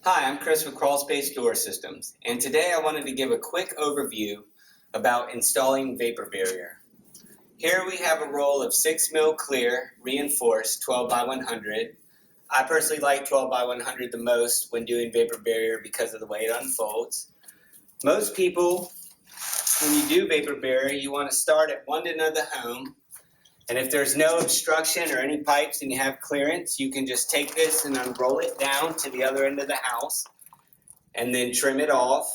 Hi, I'm Chris with Crawl Space Door Systems, and today I wanted to give a quick overview about installing vapor barrier. Here we have a roll of 6mm clear reinforced 12 by 100. I personally like 12 by 100 the most when doing vapor barrier because of the way it unfolds. Most people, when you do vapor barrier, you want to start at one end of the home, and if there's no obstruction or any pipes and you have clearance, you can just take this and unroll it down to the other end of the house and then trim it off.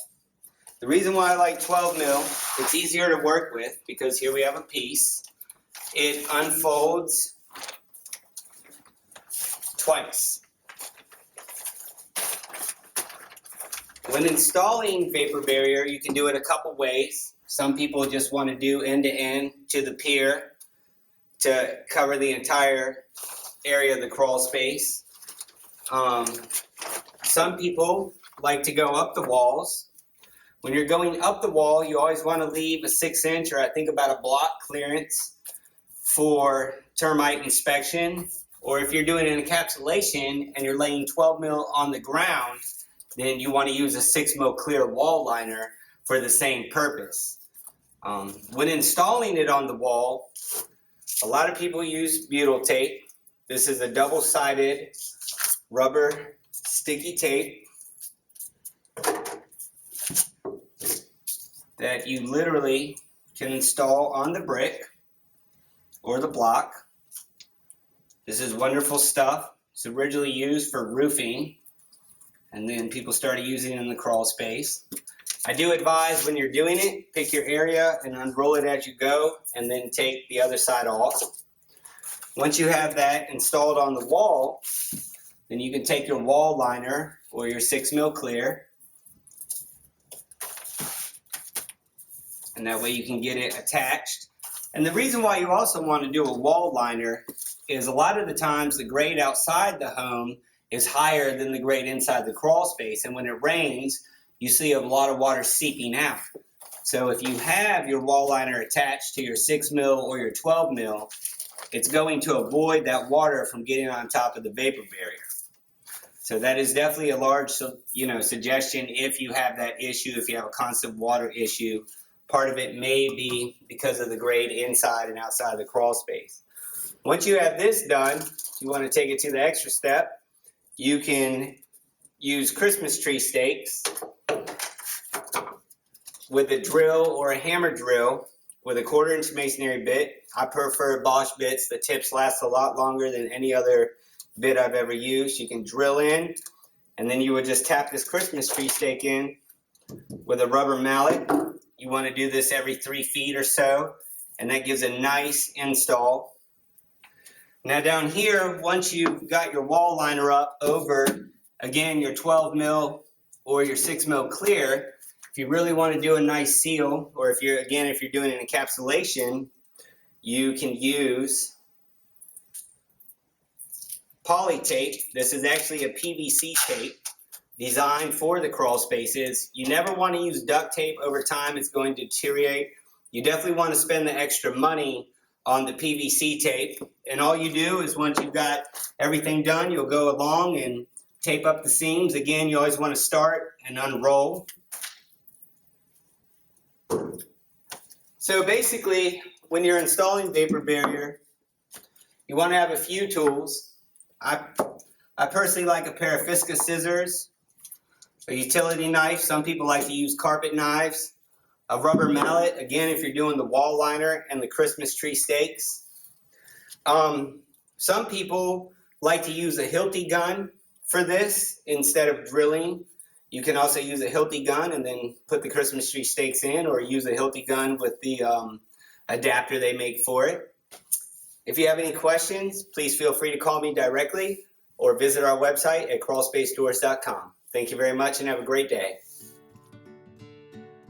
The reason why I like 12mm, it's easier to work with because here we have a piece. It unfolds twice. When installing vapor barrier, you can do it a couple ways. Some people just want to do end to end to the pier to cover the entire area of the crawl space. Some people like to go up the walls. When you're going up the wall, you always want to leave a 6-inch or I think about a block clearance for termite inspection. Or if you're doing an encapsulation and you're laying 12mm on the ground, then you want to use a 6mm clear wall liner for the same purpose. When installing it on the wall, a lot of people use butyl tape. This is a double-sided rubber sticky tape that you literally can install on the brick or the block. This is wonderful stuff. It's originally used for roofing, and then people started using it in the crawl space. I do advise when you're doing it, pick your area and unroll it as you go, and then take the other side off. Once you have that installed on the wall, then you can take your wall liner or your 6mm clear, and that way you can get it attached. And the reason why you also want to do a wall liner is a lot of the times the grade outside the home is higher than the grade inside the crawl space, and when it rains, you see a lot of water seeping out. So if you have your wall liner attached to your 6mm or your 12mm, it's going to avoid that water from getting on top of the vapor barrier. So that is definitely a large, suggestion if you have that issue, if you have a constant water issue. Part of it may be because of the grade inside and outside of the crawl space. Once you have this done, you want to take it to the extra step. You can use Christmas tree stakes with a drill or a hammer drill with a 1/4-inch masonry bit. I prefer Bosch bits. The tips last a lot longer than any other bit I've ever used. You can drill in, and then you would just tap this Christmas tree stake in with a rubber mallet. You want to do this every 3 feet or so, and that gives a nice install. Now down here, once you've got your wall liner up over, again, your 12mm or your 6mm clear, if you really want to do a nice seal, or if you're doing an encapsulation, you can use poly tape. This is actually a PVC tape designed for the crawl spaces. You never want to use duct tape. Over time, it's going to deteriorate. You definitely want to spend the extra money on the PVC tape. And all you do is once you've got everything done, you'll go along and tape up the seams. Again, you always want to start and unroll. So basically, when you're installing vapor barrier, you want to have a few tools. I personally like a pair of Fiskars scissors, a utility knife. Some people like to use carpet knives, a rubber mallet, again, if you're doing the wall liner and the Christmas tree stakes. Some people like to use a Hilti gun for this instead of drilling. You can also use a Hilti gun and then put the Christmas tree stakes in, or use a Hilti gun with the adapter they make for it. If you have any questions, please feel free to call me directly or visit our website at crawlspacedoors.com. Thank you very much and have a great day.